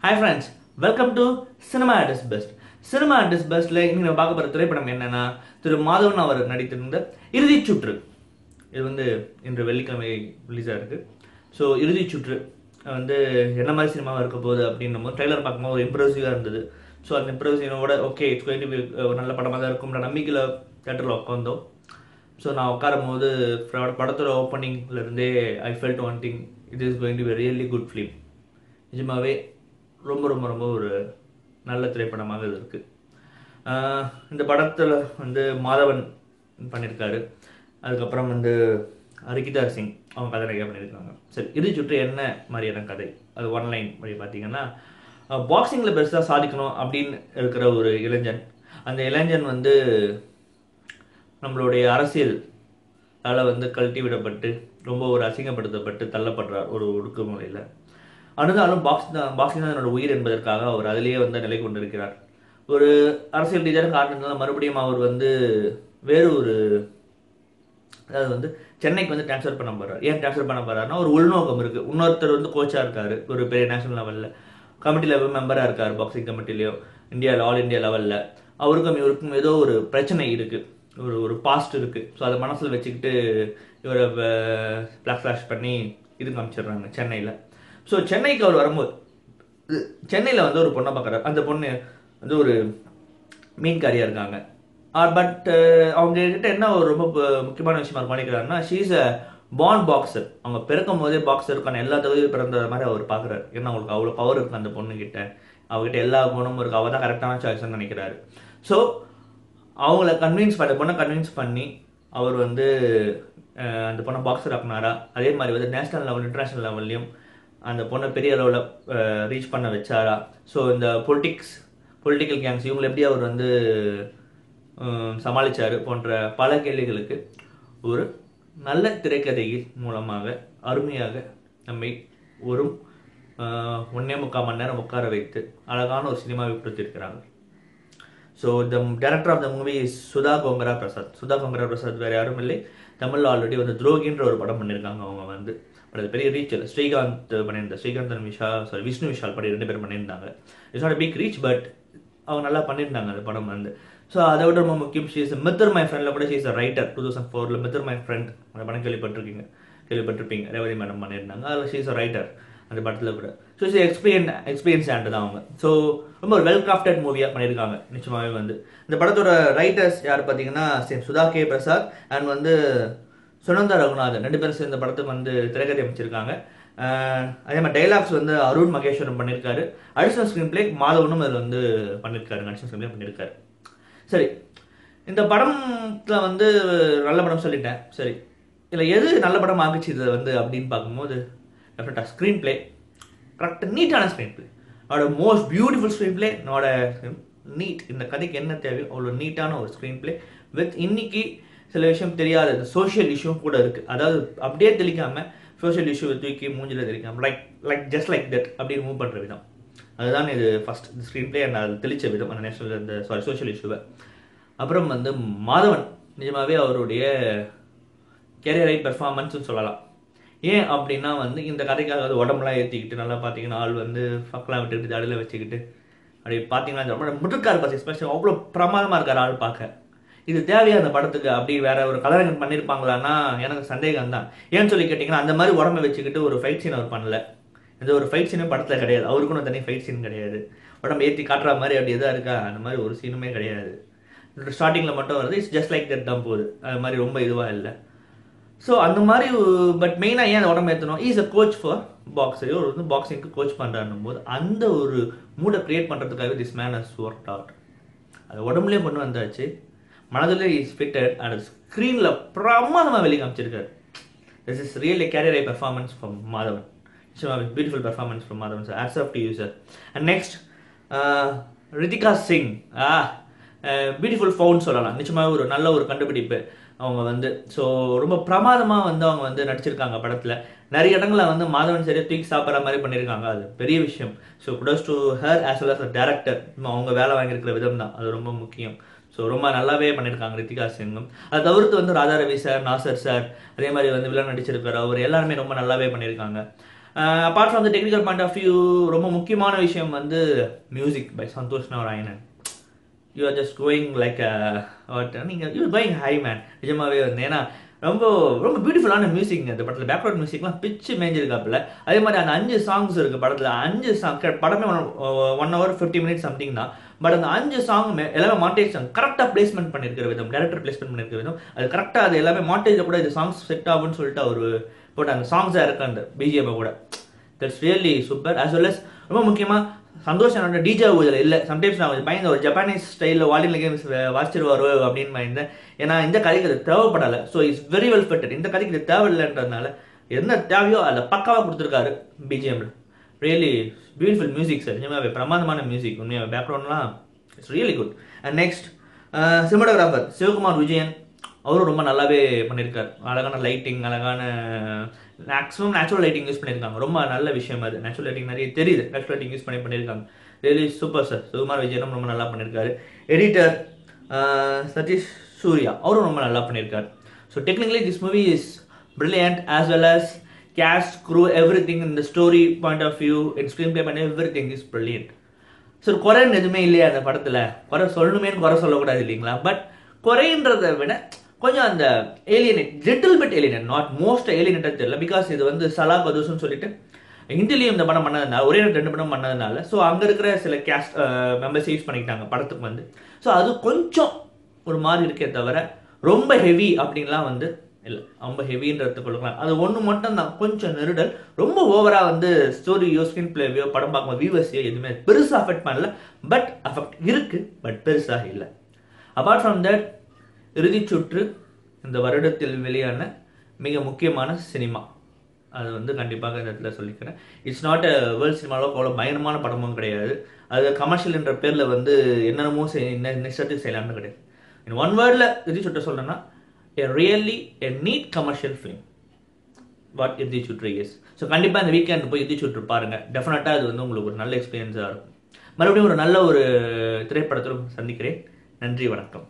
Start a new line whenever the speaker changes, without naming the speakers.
Hi friends, welcome to Cinema at its Best. Cinema at its Bestல இன்னைக்கு நம்ம பார்க்க போற திரைப்படம் என்னன்னா திரு மாதவன் அவர் நடித்திருந்த இறுதிச் சுற்று. இது இன்று வெள்ளிக்கிழமை ரிலீஸ் ஆயிருக்கு. ஸோ இறுதிச் சுற்று என்ன மாதிரி சினிமாவாக இருக்க போகுது அப்படின்னும் போது ட்ரெய்லர் பார்க்கும்போது ஒரு இம்ப்ரெசிவாக இருந்தது. ஸோ அந்த இம்ப்ரெசிவோட okay it's going to be ஒரு நல்ல படமாக தான் இருக்கும்ன்ற நம்பிக்கையில் தேட்டரில் உட்காந்தோம். ஸோ நான் உட்காரும் போது படத்தோட ஓப்பனிங்லேருந்தே I felt one thing, it is going to be really good film. நிஜமாவே ரொம்ப ரொம்ப ரொம்ப ஒரு நல்ல திரைப்படமாக இது இருக்குது. இந்த படத்தில் மாதவன் பண்ணியிருக்காரு. அதுக்கப்புறம் அரிகிதா சிங் அவங்க கதை நிறையா பண்ணியிருக்காங்க. சரி, இறுதி சுற்று என்ன மாதிரியான கதை? அது ஒன்லைன் படி பார்த்தீங்கன்னா, பாக்ஸிங்கில் பெருசாக சாதிக்கணும் அப்படின்னு இருக்கிற ஒரு இளைஞன். அந்த இளைஞன் நம்மளுடைய அரசியல் கழட்டி விடப்பட்டு ரொம்ப ஒரு அசிங்கப்படுத்தப்பட்டு தள்ளப்படுறார் ஒரு ஒடுக்குமுறையில். ஆனாலும் பாக்ஸிங் தான் என்னோட உயிர் என்பதற்காக அவர் அதிலேயே நிலை கொண்டிருக்கிறார். ஒரு அரசியல் ரீதியான காரணத்தினால மறுபடியும் அவர் வேறு ஒரு அதாவது சென்னைக்கு டிரான்ஸ்ஃபர் பண்ண போறார். ஏன் டிரான்ஸ்ஃபர் பண்ண போறாருன்னா ஒரு உள்நோக்கம் இருக்கு. இன்னொருத்தர் கோச்சா இருக்காரு, ஒரு பெரிய நேஷனல் லெவலில் கமிட்டி லெவல் மெம்பராக இருக்காரு, பாக்ஸிங் கமிட்டிலையோ இந்தியாவில் ஆல் இந்தியா லெவலில். அவருக்கும் இவருக்கும் ஏதோ ஒரு பிரச்சனை இருக்கு, ஒரு பாஸ்ட் இருக்கு. ஸோ அதை மனசில் வச்சுக்கிட்டு இவரை பிளாக் ஃபிளாஷ் பண்ணி இது காமிச்சிடுறாங்க சென்னையில். ஸோ சென்னைக்கு அவர் வரும்போது சென்னையில் ஒரு பொண்ணை பார்க்குறாரு. அந்த பொண்ணு ஒரு மீன்காரியாக இருக்காங்க. பட் அவங்க கிட்ட என்ன ஒரு ரொம்ப முக்கியமான விஷயமா பண்ணிக்கிறாருன்னா, ஷீஸ் அ பார்ன் பாக்ஸர். அவங்க பிறக்கும் போதே பாக்ஸருக்கான எல்லா தகுதியும் பிறந்த மாதிரி அவர் பார்க்குறாரு. ஏன்னா அவங்களுக்கு அவ்வளோ பவர் இருக்குது அந்த பொண்ணுக்கிட்ட, அவங்ககிட்ட எல்லா குணமும் இருக்குது, அவள் தான் கரெக்டான சாய்ஸ்ன்னு நினைக்கிறாரு. ஸோ அவங்கள பொண்ணை கன்வின்ஸ் பண்ணி அவர் அந்த பொண்ணை பாக்ஸர் ஆக்குனாரா. அதே மாதிரி நேஷனல் லெவல் இன்டர்நேஷனல் லெவல்லையும் அந்த பொண்ணை பெரிய அளவில் ரீச் பண்ண வச்சாரா. ஸோ இந்த பொலிட்டிக்கல் கேங்ஸ் இவங்களை எப்படி அவர் சமாளித்தார் போன்ற பல கேள்விகளுக்கு ஒரு நல்ல திரைக்கதையின் மூலமாக அருமையாக நம்மை ஒரு 1.25 மணி நேரம் உட்கார வைத்து அழகான ஒரு சினிமாவை கொடுத்திருக்கிறாங்க. So the director of the movie is Sudha Kongara Prasad. Sudha Kongara Prasad வேறு யாரும் இல்லை, தமிழில் ஆல்ரெடி துரோகின்ற ஒரு படம் பண்ணியிருக்காங்க. அவங்க அது பெரிய ரீச் இல்லை. ஸ்ரீகாந்த் பண்ணியிருந்தார், ஸ்ரீகாந்த் அண்ட் விஷ்ணு விஷால் படி 2 பேர் பண்ணியிருந்தாங்க. It's not big reach, but அவங்க நல்லா பண்ணியிருந்தாங்க அந்த படம். ஸோ அதை விட ரொம்ப முக்கியம், ஷீஸ் மித்தர் மை ஃப்ரெண்டில் கூட she's a writer. 2004 Mitr my friend அந்த படம் கேள்விப்பட்டிருப்பீங்க, ரேவதி மேடம் பண்ணியிருந்தாங்க. அதில் ஷீஸ் அ ரைட்டர் அந்த படத்தில் கூட. ஸோ ஷீ எக்ஸ்பீரியன்ஸ் ஆண்டு தான் அவங்க. ஸோ ரொம்ப ஒரு வெல் கிராஃப்டட் மூவியாக பண்ணியிருக்காங்க. நிச்சயமாகவே இந்த படத்தோட ரைட்டர்ஸ் யார் பார்த்தீங்கன்னா, சுதா கே பிரசாத் அண்ட் சுனந்தா ரகுநாதன் 2 பேரும் சேர்ந்த படத்துக்கு திரைக்கதை அமைச்சிருக்காங்க. அதே மாதிரி டைலாக்ஸ் அருண் மகேஸ்வரன் பண்ணியிருக்காரு. அடிஷனல் ஸ்க்ரீன் பிளே மாதவனும் அதில் பண்ணியிருக்காரு, அடிஷனல் ஸ்க்ரீன் பிளே பண்ணியிருக்காரு. சரி, இந்த படத்தில் நல்ல படம் சொல்லிட்டேன். சரி, இதில் எது நல்ல படம் ஆகிச்சு இது அப்படின்னு பார்க்கும்போது டெஃபினட்டாக ஸ்க்ரீன் பிளே கரெக்டாக நீட்டான ஸ்க்ரீன் பிளே, அவரோட மோஸ்ட் பியூட்டிஃபுல் ஸ்க்ரீன் பிளே, என்னோட நீட் இந்த கதைக்கு என்ன தேவையோ அவ்வளோ நீட்டான ஒரு ஸ்க்ரீன் பிளே வித் இன்னைக்கு சில விஷயம் தெரியாத சோஷியல் இஷ்யூ கூட இருக்குது. அதாவது அப்படியே தெளிக்காமல் சோஷியல் இஷ்யூவை தூக்கி மூஞ்சில் தெளிக்காமல் லைக் ஜஸ்ட் லைக் தட் அப்படின்னு மூவ் பண்ணுற விதம், அதுதான் இது ஃபர்ஸ்ட் ஸ்க்ரீன் பிளே அண்ட் அது தெளித்த விதம் அந்த நேஷனல் சோஷியல் இஷ்யூவை. அப்புறம் மாதவன் நிஜமாகவே அவருடைய கேரியரை பெர்ஃபார்மன்ஸ்னு சொல்லலாம். ஏன் அப்படின்னா இந்த கதைக்காக உடம்புலாம் ஏற்றிக்கிட்டு நல்லா பார்த்தீங்கன்னா ஆள் ஃபக்லாம் விட்டுக்கிட்டு ஜடையில் வச்சுக்கிட்டு அப்படி பார்த்தீங்கன்னா ரொம்ப முட்டுக்கார் பார்த்து எஸ்பெஷல் அவ்வளோ பிரமாதமாக இருக்கார் ஆள் பார்க்க. இது தேவையா அந்த படத்துக்கு? அப்படி வேற ஒரு கலைஞர் பண்ணியிருப்பாங்களான்னா எனக்கு சந்தேகம் தான். ஏன்னு சொல்லி கேட்டிங்கன்னா, அந்த மாதிரி உடம்பை வச்சுக்கிட்டு ஒரு ஃபைட் சீன் அவர் பண்ணல. இந்த ஒரு ஃபைட் சீனும் படத்தில் கிடையாது, அவருக்கும் தனி ஃபைட் சீன் கிடையாது. உடம்பு ஏற்றி காட்டுற மாதிரி அப்படி எதாக இருக்கா, அந்த மாதிரி ஒரு சீனுமே கிடையாது. ஸ்டார்டிங்கில் மட்டும் வருது, இட்ஸ் ஜஸ்ட் லைக் தட் தான் போகுது, அது மாதிரி ரொம்ப இதுவாக இல்லை. ஸோ அந்த மாதிரி பட் மெயினாக ஏன் அந்த உடம்பு ஏற்றணும், is a coach for boxer. ஒரு பாக்ஸிங்க்கு கோச் பண்ணுறாருன்னும் போது அந்த ஒரு மூடை கிரியேட் பண்ணுறதுக்காகவே this man has worked out. அது உடம்புலேயே கொண்டு வந்தாச்சு, மனதில் இஸ் ஃபிட்டட் அண்ட் ஸ்க்ரீனில் பிரமாதமாக வெளியே காமிச்சிருக்காரு. This is really career performance from Madhavan. Beautiful performance from Madhavan sir. Hats off to you sir. And next Ritika Singh, beautiful found சொல்லலாம். நிச்சயமாக ஒரு நல்ல ஒரு கண்டுபிடிப்பு அவங்க ஸோ ரொம்ப பிரமாதமாக அவங்க நடிச்சிருக்காங்க படத்தில். நிறைய இடங்களில் மாதவன் சரியாக தூக்கி சாப்பிட்ற மாதிரி பண்ணியிருக்காங்க, அது பெரிய விஷயம். So kudos to her as well as a director. அவங்க வேலை வாங்கியிருக்கிற விதம் தான் அது ரொம்ப முக்கியம். ஸோ ரொம்ப நல்லாவே பண்ணியிருக்காங்க ரித்திகா சிங்கும். அதை தவிர்த்து ராதா ரவி சார், நாசர் சார், அதே மாதிரி வில்லன் நடிச்சிருக்காரு அவர், எல்லாருமே ரொம்ப நல்லாவே பண்ணியிருக்காங்க. Apart from the technical point of view ரொம்ப முக்கியமான விஷயம் வந்து music by Santhosh Narayanan. You are just going like நீங்கள் யூ கோயிங் ஹை மேன். நிஜமாவே வந்து ஏன்னா ரொம்ப ரொம்ப பியூட்டிஃபுல்லான மியூசிக் இந்த படத்தில். பேக்ரவுண்ட் மியூசிக்லாம் பிச்சு மேஞ்சிருக்காப்புல. அதே மாதிரி அந்த 5 சாங்ஸ் இருக்குது படத்தில். 5 சாங் படமே 1 hour 50 minutes சம்திங் தான். பட் அந்த 5 சாங்குமே எல்லாமே மாண்டேஜ் சாங் கரெக்டாக பிளேஸ்மெண்ட் பண்ணியிருக்கிற விதம், டேரக்டர் பிளேஸ்மெண்ட் பண்ணியிருக்கிற விதம், அது கரெக்டாக அது எல்லாமே மாண்டேஜில் கூட இது சாங்ஸ் செட் ஆகும்னு சொல்லிட்டு அவர் போட்ட அந்த சாங்ஸாக இருக்கு அந்த பிஜிஎம் கூட. That's really super. As well as ரொம்ப முக்கியமாக சந்தோஷ் என்னோட டிஜே இதில் இல்லை. சம்டைம்ஸ் நான் கொஞ்சம் பயந்த ஒரு ஜப்பானீஸ் ஸ்டைலில் வாலியில் கேம்ஸ் வாசிச்சிருவாரோ அப்படின்னு பயந்தேன். ஏன்னா இந்த கதைக்கு அது தேவைப்படலை. So it's very well fitted. இந்த கதைக்கு இது தேவையில்லைன்றதுனால என்ன தேவையோ அதை பக்காவாக கொடுத்துருக்காரு பிஜிஎம்ல. Really beautiful music sir. நிஜமாவே பிரமாதமான மியூசிக். உண்மையாக பேக்ரவுண்ட்லாம் it's really good. And next cinematographer Sivakumar Vijayan. அவரும் ரொம்ப நல்லாவே பண்ணியிருக்காரு. அழகான லைட்டிங், அழகான மேக்ஸிமம் நேச்சுரல் லைட்டிங் யூஸ் பண்ணியிருக்காங்க. ரொம்ப நல்ல விஷயம் அது. நேச்சுரல் லைட்டிங் நிறைய தெரியுது. நேச்சுரல் லைட்டிங் யூஸ் பண்ணியிருக்காங்க. Really super sir. சிவகுமார் விஜயனும் ரொம்ப நல்லா பண்ணியிருக்காரு. எடிட்டர் சதீஷ் சூர்யா அவரும் ரொம்ப நல்லா பண்ணியிருக்காரு. So technically this movie is brilliant as well as cast, crew, everything in the story point of view, in screenplay and everything is brilliant. So குறைன்னு எதுவுமே இல்லையா அந்த படத்தில்? குறை சொல்லணுமேனு குறை சொல்லக்கூடாது இல்லைங்களா? பட் குறைன்றதை விட கொஞ்சம் அந்த alienate, little bit alienate, not most alienate தெரியல. பிகாஸ் இது வந்து சலா கதூஸ்ன்னு சொல்லிட்டு ஹிந்திலையும் இந்த படம் பண்ணதுனால, ஒரே 2 படம் பண்ணதுனால, ஸோ அங்கே இருக்கிற சில கேஸ்ட் மெம்பர்ஸ் யூஸ் பண்ணிக்கிட்டாங்க படத்துக்கு வந்து. ஸோ அது கொஞ்சம் ஒரு மாதிரி இருக்கே தவிர ரொம்ப ஹெவி அப்படின்லாம் வந்து இல்லை. ரொம்ப ஹெவின்றது கொடுக்கலாம். அது ஒன்று மட்டும் தான் கொஞ்சம் நெருடல். ரொம்ப ஓவராக வந்து ஸ்டோரியோ ஸ்க்ரீன் பிளேவையோ படம் பார்க்கும்போது வியூவர்ஸையோ எதுவுமே பெருசாக அஃபெக்ட் பண்ணல. பட் அஃபெக்ட் இருக்குது, பட் பெருசாக இல்லை. அப்பார்ட் ஃப்ரம் தட் இறுதி சுற்று இந்த வருடத்தில் வெளியான மிக முக்கியமான சினிமா. அது வந்து கண்டிப்பாக இந்த இடத்துல சொல்லிக்கிறேன். இட்ஸ் நாட் அ வேர்ல்ட் சினிமாவில் அவ்வளோ பயங்கரமான படமும் கிடையாது. அது கமர்ஷியல் என்ற பேரில் வந்து என்னென்னமோ நெக்ஸ்ட்டு செய்யலான்னு கிடையாது. இன் ஒன் வேர்டில் இறுதி சுற்று சொல்லணும்னா a neat commercial film what இறுதி சுற்று is. ஸோ கண்டிப்பாக இந்த வீக்கெண்ட் போய் இறுதி சுற்று பாருங்கள். டெஃபினட்டாக அது வந்து உங்களுக்கு ஒரு நல்ல எக்ஸ்பீரியன்ஸாக இருக்கும். மறுபடியும் ஒரு நல்ல ஒரு திரைப்படத்தில் சந்திக்கிறேன். நன்றி, வணக்கம்.